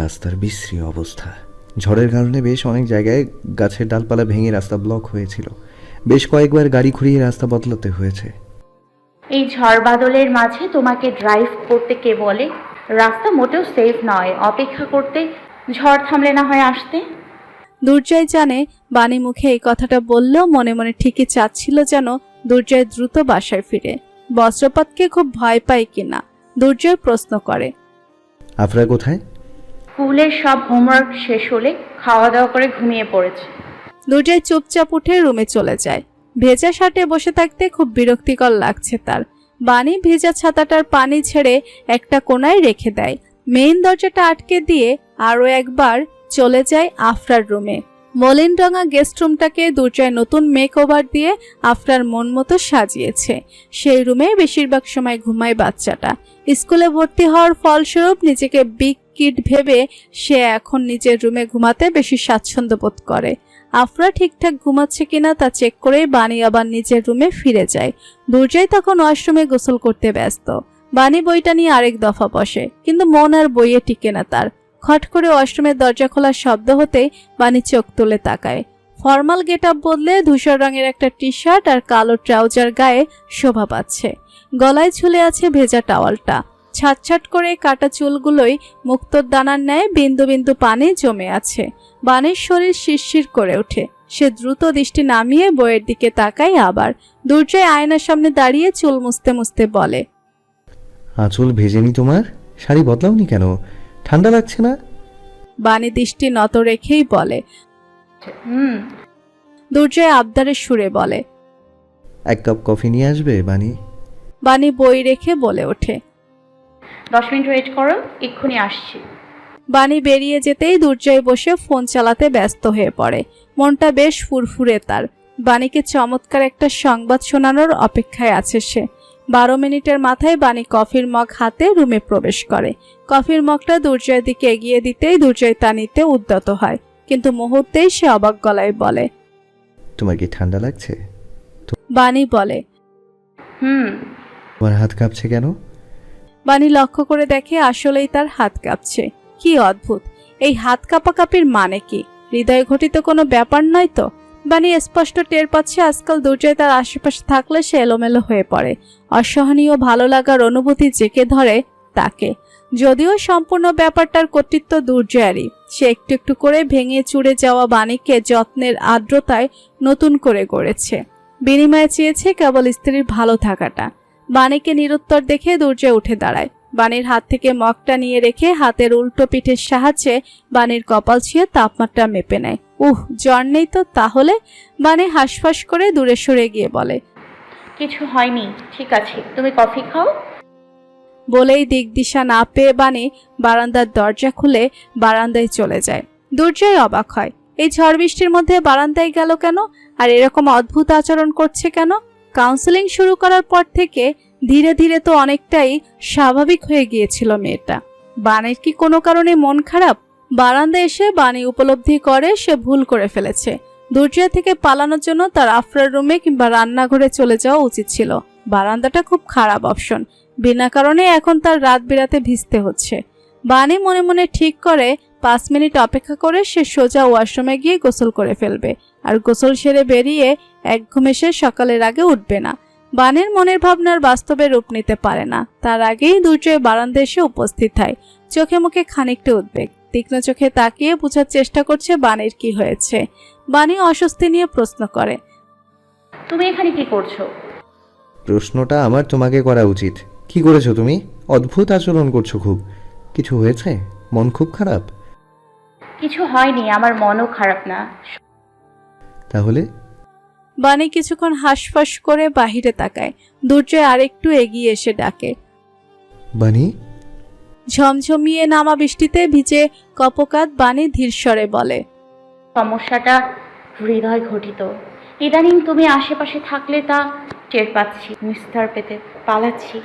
রাস্তার বিশ্রী অবস্থা। ঝড়ের কারণে বেশ অনেক জায়গায় গাছের ডালপালা ভেঙে রাস্তা ব্লক হয়েছিল। বেশ কয়েকবার গাড়ি ঘুরিয়ে রাস্তা বদলাতে হয়েছে। এই ঝড় বাদলের মাঝে তোমাকে ড্রাইভ করতে কে বলে? রাস্তা মোটেও সেফ নয়, অপেক্ষা করতে, ঝড় থামলে না হয় আসতে। দুর্জয় জানে বাণী মুখে এই কথাটা বললেও মনে মনে ঠিকই চাচ্ছিল যেন দুর্জয় দ্রুত বাসায় ফিরে। বজ্রপাতকে খুব ভয় পায় কিনা দুর্জয় প্রশ্ন করে। আফরা কোথায়? স্কুলের সব হোমওয়ার্ক শেষ হলে খাওয়া দাওয়া করে ঘুমিয়ে পড়েছে। দুর্জয় চুপচাপ উঠে রুমে চলে যায়। ভেজা শার্টে বসে থাকতে খুব বিরক্তিকর লাগছে তার। বাণী ভেজা ছাতাটার পানি ছেড়ে একটা কোণায় রেখে দেয়। মেইন দরজাটা আটকে দিয়ে আরও একবার চলে যায় আফরার রুমে। মলিনরঙা গেস্ট রুমটাকে দুর্জয় নতুন মেকওভার দিয়ে আফরার মন মতো সাজিয়েছে। সেই রুমে বেশিরভাগ সময় ঘুমায় বাচ্চাটা। স্কুলে ভর্তি হওয়ার ফলস্বরূপ নিজেকে বিগ কিড ভেবে সে এখন নিজের রুমে ঘুমাতে বেশি স্বাচ্ছন্দ্য বোধ করে। আফরা ঠিকঠাক ঘুমাচ্ছে কিনা তা চেক করে বাণী আবার নিজের রুমে ফিরে যায়। দুর্জয় তখন ওয়াশরুমে গোসল করতে ব্যস্ত। বাণী বইটা নিয়ে আরেক দফা বসে, কিন্তু মন আর বইয়ে টিকে না তার। খট করে ওয়াশরুমের দরজা খোলার শব্দ হতেই বাণী চোখ তুলে তাকায়। ফর্মাল গেট আপ বদলে ধূসর রঙের একটা টি শার্ট আর কালো ট্রাউজার গায়ে শোভা পাচ্ছে। গলায় ঝুলে আছে ভেজা টাওয়ালটা। ছাটছাট করে কাটা চুলগুলোই মুক্তোর দানার ন্যায় বিন্দু বিন্দু পানি জমে আছে। বাণীর শরীর শিরশির করে ওঠে। সে দ্রুত দৃষ্টি নামিয়ে বইয়ের দিকে তাকায় আবার। দুর্জয় আয়নার সামনে দাঁড়িয়ে চুল মুছতে মুছতে বলে, আঁচল ভেজেনি তোমার? শাড়ি বদলাওনি কেন? ঠান্ডা লাগছে না? বাণী দৃষ্টি নত রেখেই বলে। দুর্জয় আবদারের সুরে বলে, এক কাপ কফি নিয়ে আসবে বাণী? বাণী বই রেখে বলে ওঠে, 10 মিনিট ওয়েট করো, এক্ষুনি আসছি। বাণী বেরিয়ে যেতেই দুর্জয় বসে ফোন চালাতে ব্যস্ত হয়ে পড়ে। মনটা বেশ ফুরফুরে তার। বাণীকে চমৎকার একটা সংবাদ শোনানোর অপেক্ষায় আছে সে। 12 মিনিটের মাথায় বাণী কফির মগ হাতে রুমে প্রবেশ করে। কফির মগটা দুর্জয়ের দিকে এগিয়ে দিতেই দুর্জয় তা নিতে উদ্যত হয়, কিন্তু মুহূর্তেই সে অবাক গলায় বলে, তোমার কি ঠান্ডা লাগছে? বাণী বলে, তোমার হাত কাঁপছে কেন? বাণী লক্ষ্য করে দেখে আসলেই তার হাত কাঁপছে। কি অদ্ভুত! এই হাত কাঁপাকাঁপির মানে কি? হৃদয় ঘটিত কোনো ব্যাপার নয় তো? বাণী স্পষ্ট টের পাচ্ছে আজকাল দুর্জয় তার আশেপাশে থাকলে সে এলোমেলো হয়ে পড়ে। অসহনীয় ভালো লাগার অনুভূতি জেঁকে ধরে তাকে। যদিও সম্পূর্ণ ব্যাপারটার কর্তৃত্ব দুর্জয়েরই। সে একটু একটু করে ভেঙে চুরে যাওয়া বাণীকে যত্নের আর্দ্রতায় নতুন করে গড়েছে। বিনিময়ে চেয়েছে কেবল স্ত্রীর ভালো থাকাটা। বাণীকে নিরুত্তর দেখে দুর্জয় উঠে দাঁড়ায়। বাণীর হাত থেকে মগটা নিয়ে রেখে হাতের উল্টো পিঠের সাহায্যে বাণীর কপাল ছুঁয়ে তাপমাত্রা মেপে নেয়। জ্বর নেই তো তাহলে? বাণী হাঁসফাঁস করে দূরে সরে গিয়ে বলে, কিছু হয়নি, ঠিক আছে, তুমি কফি খাও। বলেই দিক দিশা না পেয়ে বাণী বারান্দার দরজা খুলে বারান্দায় চলে যায়। দুর্জয় অবাক হয়, এই ঝড় বৃষ্টির মধ্যে বারান্দায় গেল কেন? আর এরকম অদ্ভুত আচরণ করছে কেন? কাউন্সেলিং শুরু করার পর থেকে ধীরে ধীরে তো অনেকটাই স্বাভাবিক হয়ে গিয়েছিল মেয়েটা। বাণীর কি কোনো কারণে মন খারাপ? বারান্দায় এসে বাণী উপলব্ধি করে সে ভুল করে ফেলেছে। দুর্জয় থেকে পালানোর জন্য তার আফরার রুমে কিংবা রান্নাঘরে চলে যাওয়া উচিত ছিল। বারান্দাটা খুব খারাপ অপশন। বিনা কারণে এখন তার রাত বিরাতে ভিজতে হচ্ছে। বাণী মনে মনে ঠিক করে 5 মিনিট অপেক্ষা করে সে সোজা ওয়াশরুমে গিয়ে গোসল করে ফেলবে। আর গোসল সেরে বেরিয়ে এক ঘুম এসে সকালের আগে উঠবে না। বাণীর মনের ভাবনার বাস্তবে রূপ নিতে পারে না। তার আগেই দুর্জয় বারান্দায় এসে উপস্থিত হয়। চোখে মুখে খানিকটা উদ্বেগ। তীক্ষ্ণ চোখে তাকিয়ে বোঝার চেষ্টা করছে বাণীর কি হয়েছে। বাণী অস্বস্তি নিয়ে প্রশ্ন করে, তুমি এখানে কি করছো? প্রশ্নটা আমার তোমাকে করা উচিত। কি করেছো তুমি? অদ্ভুত আচরণ করছো খুব। কিছু হয়েছে? মন খুব খারাপ? কিছু হয়নি, আমার মনও খারাপ না। তাহলে? বাণী কিছুক্ষণ হাঁসফাঁস করে বাহিরে তাকায়। দুর্জয় আরেকটু এগিয়ে এসে ডাকে, বাণী। ঝমঝমিয়ে নামা বৃষ্টিতে ভিজে কপকাত বাণী ধীরস্বরে বলে, সমস্যাটা হৃদয় ঘটিত। ইদানিং তুমি আশেপাশে থাকলে তা টের পাচ্ছি, নিস্তার পেতে পালাচ্ছি।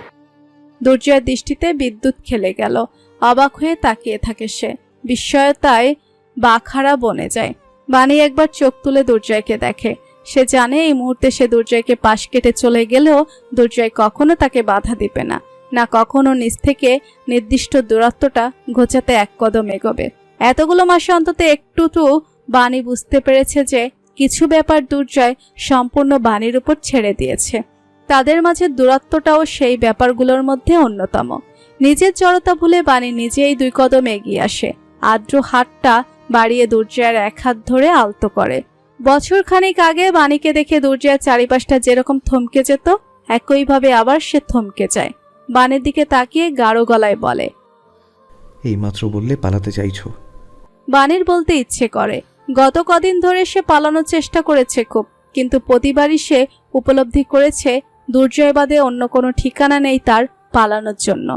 দুর্জয়ের দৃষ্টিতে বিদ্যুৎ খেলে গেল। অবাক হয়ে তাকিয়ে থাকে সে। বিস্ময়তায় বাখারা বনে যায়। বাণী একবার চোখ তুলে দুর্জয়কে দেখে। সে জানে এই মুহূর্তে সে দুর্জয়কে পাশ কেটে চলে গেলেও দুর্জয় কখনো তাকে বাধা দিবে না। না কখনো নিজ থেকে নির্দিষ্ট দূরত্বটা ঘোচাতে এক কদম এগোবে। এতগুলো মাসে অন্তত একটু তো বাণী বুঝতে পেরেছে যে কিছু ব্যাপার দুর্জয় সম্পূর্ণ বাণীর উপর ছেড়ে দিয়েছে। তাদের মাঝে দূরত্বটাও সেই ব্যাপারগুলোর মধ্যে অন্যতম। নিজের জড়তা ভুলে বাণী নিজেই 2 কদম এগিয়ে আসে। আদ্র হাতটা বাড়িয়ে দুর্জয়ের এক হাত ধরে আলতো করে। বছর খানিক আগে বাণীকে দেখে দুর্জয়ের চারিপাশটা যেরকম থমকে যেত, একইভাবে আবার সে থমকে যায়। বাণীর দিকে তাকিয়ে গাঢ় গলায় বলে, এইমাত্র বললে পালাতে চাইছো। বাণীর বলতে ইচ্ছে করে। গত কদিন ধরে সে পালানোর চেষ্টা করেছে খুব, কিন্তু প্রতিবারই সে উপলব্ধি করেছে দুর্জয় বাদে অন্য কোনো ঠিকানা নেই তার পালানোর জন্য।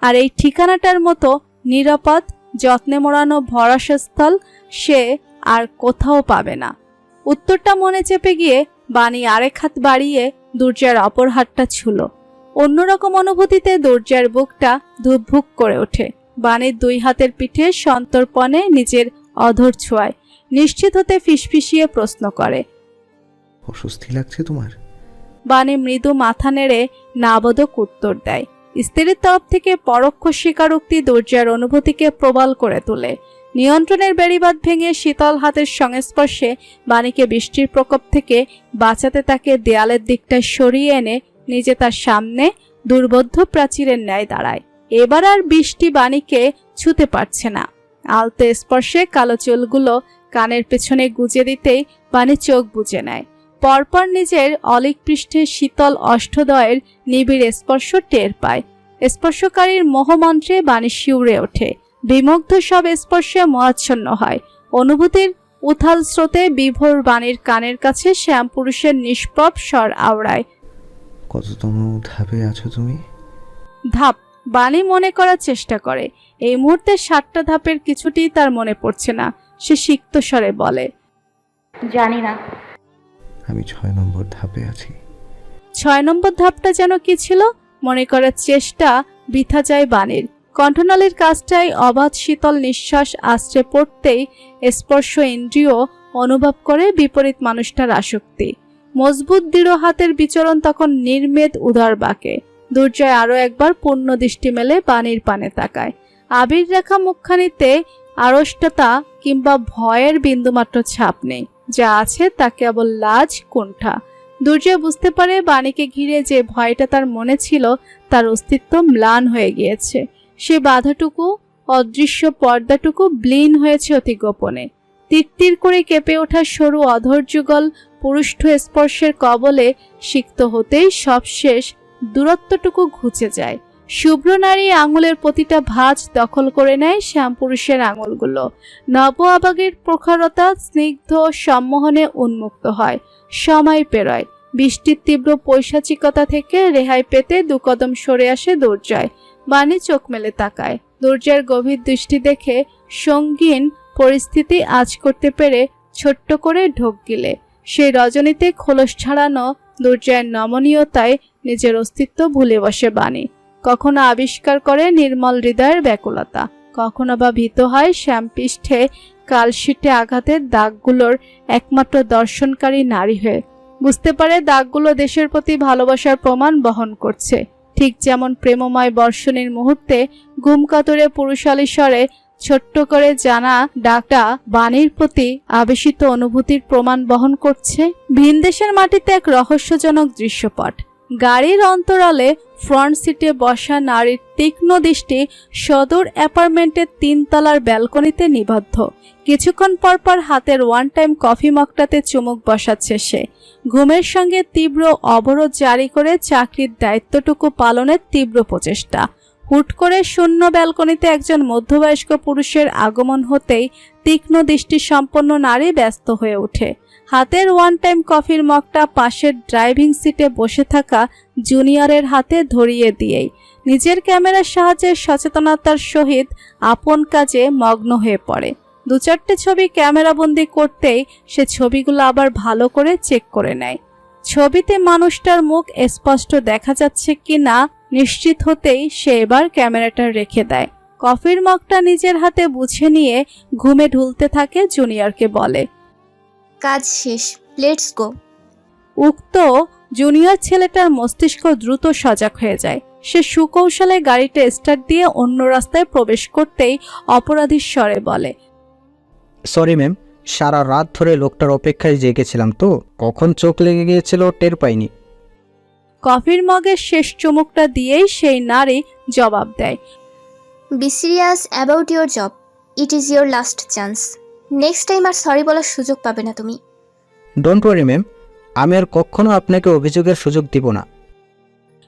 আর এই ঠিকানাটার মতো নিরাপদ, যত্নে মোড়ানো ভরসাস্থল সে আর কোথাও পাবে না। উত্তরটা মনে চেপে গিয়ে বাণী আরেক হাত বাড়িয়ে দুর্জয়ের অপর হাতটা ছুঁল। অন্যরকম অনুভূতিতে দুর্জয়ের বুকটা ধুকভুক করে ওঠে। বাণীর 2 হাতের পিঠে সন্তর্পণে নিজের অধর ছোঁয়ায়। নিশ্চিত হতে ফিসফিসিয়ে প্রশ্ন করে, অস্বস্তি লাগছে তোমার? বাণী মৃদু মাথা নেড়ে নাবোধক উত্তর দেয়। স্ত্রীর তরফ থেকে পরোক্ষ স্বীকারোক্তি দুর্জয়ের অনুভূতিকে প্রবল করে তোলে। নিয়ন্ত্রণের বেড়িবাঁধ ভেঙে শীতল হাতের সংস্পর্শে বাণীকে বৃষ্টির প্রকোপ থেকে বাঁচাতে তাকে দেয়ালের দিকটায় সরিয়ে এনে নিজে তার সামনে দুর্বোধ্য প্রাচীরের ন্যায় দাঁড়ায়। এবার আর বৃষ্টি বাণীকে ছুঁতে পারছে না। আলতো স্পর্শে কালো চুলগুলো কানের পেছনে গুজে দিতেই বাণী চোখ বুজে নেয়। পরপর নিজের অলিক পৃষ্ঠে শীতল অষ্টদয়ের নিবিড় স্পর্শ টের পায়। স্পর্শকারীর মোহমন্ত্রে বাণী শিউরে ওঠে। বিমুগ্ধ সব স্পর্শে মোহাচ্ছন্ন হয়। অনুভূতির উথাল স্রোতে বিভোর বাণীর কানের কাছে শ্যামপুরুষের নিষ্প্রভ স্বর আওড়ায়, কততম ধাপে আছো তুমি? ধাপ। বাণী মনে করার চেষ্টা করে। এই মুহূর্তে 7টা ধাপের কিছুটি তার মনে পড়ছে না। সে সিক্ত স্বরে বলে, জানি না। আমি 6 নম্বর ধাপে আছি। 6 নম্বর ধাপটা যেন কি ছিল মনে করার চেষ্টা বৃথা যায় বাণীর। কণ্ঠনালীর কাছটায় অবাধ শীতল নিঃশ্বাস আশ্রে পড়তেই স্পর্শ ইন্দ্রিয় অনুভব করে বিপরীত মানুষটার আসক্তি। মজবুত দৃঢ় হাতের বিচরণ তখন নির্মেদ উদার বাঁকে। দুর্জয় আরো একবার পূর্ণ দৃষ্টি মেলে বাণীর পানে তাকায়। আবির রেখা মুখখানিতে আড়ষ্টতা কিংবা ভয়ের বিন্দুমাত্র ছাপ নেই। যা আছে তা কেবল লাজ, কুণ্ঠা। দুর্জয় বুঝতে পারে বাণীকে ঘিরে যে ভয়টা তার মনে ছিল তার অস্তিত্ব ম্লান হয়ে গিয়েছে। সে বাধাটুকু, অদৃশ্য পর্দাটুকু ব্লীন হয়েছে অতি গোপনে। তিরতির করে কেঁপে ওঠা সরু অধৈর্যগল পুরুষ্ঠ স্পর্শের কবলে সিক্ত হতেই সবশেষ দূরত্বটুকু ঘুচে যায়। শুভ্র নারী আঙুলের প্রতিটা ভাঁজ দখল করে নেয় শ্যামপুরুষের আঙুলগুলো। নব আবাগের প্রখরতা স্নিগ্ধ সম্মোহনে উন্মুক্ত হয়। সময় পেরোয়। বৃষ্টির তীব্র পৈশাচিকতা থেকে রেহাই পেতে 2 কদম সরে আসে দুর্জয়। বাণী চোখ মেলে তাকায়। দুর্জয়ের গভীর দৃষ্টি দেখে সঙ্গীন পরিস্থিতি আঁচ করতে পেরে ছোট্ট করে ঢোক গিলে। সেই রজনীতে খোলস ছাড়ানো দুর্জয়ের নমনীয়তায় নিজের অস্তিত্ব ভুলে বসে বাণী। কখনো আবিষ্কার করে নির্মল হৃদয়ের ব্যাকুলতা, কখনো বা ভীত হয় শ্যামপৃষ্ঠে কালশিটে আঘাতের দাগগুলোর একমাত্র দর্শনকারী নারী হয়ে। বুঝতে পারে দাগগুলো দেশের প্রতি ভালোবাসার প্রমাণ বহন করছে। ঠিক যেমন প্রেমময় বর্ষণের মুহূর্তে ঘুমকাতরে পুরুষালী স্বরে ছোট্ট করে জানা ডাকটা বাণীর প্রতি আবেশিত অনুভূতির প্রমাণ বহন করছে। ভিনদেশের মাটিতে এক রহস্যজনক দৃশ্যপট। গাড়ির অন্তরালে ফ্রন্ট সিটে বসা নারীর তীক্ষ্ণ দৃষ্টি সদর অ্যাপার্টমেন্টের 3 তলার ব্যালকনিতে নিবদ্ধ। কিছুক্ষণ পরপর হাতের 1 টাইম কফি মগটাতে চুমুক বসাচ্ছে সে। ঘুমের সঙ্গে তীব্র অবরোধ জারি করে চাকরির দায়িত্বটুকু পালনের তীব্র প্রচেষ্টা। হুট করে শূন্য ব্যালকনিতে একজন মধ্যবয়স্ক পুরুষের আগমন হতেই তীক্ষ্ণ দৃষ্টি সম্পন্ন নারী ব্যস্ত হয়ে ওঠে। হাতের 1 টাইম কফির মগটা পাশের ড্রাইভিং সিটে বসে থাকা জুনিয়রের হাতে ধরিয়ে দিয়েই নিজের ক্যামেরার সাহায্যে সচেতনতার সহিত আপন কাজে মগ্ন হয়ে পড়ে। 2-4টে ছবি ক্যামেরাবন্দি করতেই সে ছবিগুলো আবার ভালো করে চেক করে নেয়। ছবিতে মানুষটার মুখ স্পষ্ট দেখা যাচ্ছে কিনা নিশ্চিত হতেই সে এবার ক্যামেরাটা রেখে দেয়। কফির মগটা নিজের হাতে বুঝে নিয়ে ঘুমে ঢুলতে থাকে জুনিয়রকে বলে, কাজ শেষ, লেটস গো। উক্ত জুনিয়র ছেলেটার মস্তিষ্ক দ্রুত সজাগ হয়ে যায়। সে সুকৌশলে গাড়িটা স্টার্ট দিয়ে অন্য রাস্তায় প্রবেশ করতেই অপরাধীর স্বরে বলে, সরি ম্যাম, সারা রাত ধরে লোকটার অপেক্ষায় জেগেছিলাম তো, কখন চোখ লেগে গিয়েছিল টের পাইনি। কফির মগের শেষ চুমুকটা দিয়েই সেই নারী জবাব দেয়, be serious about your job. It is your last chance. Next time আর সরি বলার সুযোগ পাবে না তুমি। ডোন্ট ওয়ারি ম্যাম, আমি আর কখনো আপনাকে অভিযোগের সুযোগ দিব না।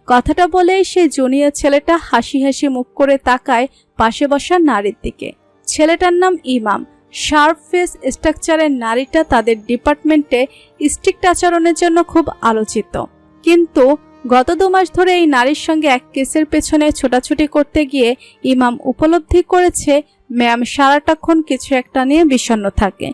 কথাটা বলেই সে জুনিয়র ছেলেটা হাসি হাসি মুখ করে তাকায় পাশে বসা নারীর দিকে। ছেলেটার নাম ইমাম। শার্প ফেস স্ট্রাকচারের নারীটা তাদের ডিপার্টমেন্টে স্ট্রিক্ট আচরণের জন্য খুব আলোচিত। কিন্তু গত 2 মাস ধরে এই নারীর সঙ্গে এক কেসের পেছনে ছোটাছুটি করতে গিয়ে ইমাম উপলব্ধি করেছে ম্যাম সারাটাক্ষণ কিছু একটা নিয়ে বিষণ্ণ থাকে।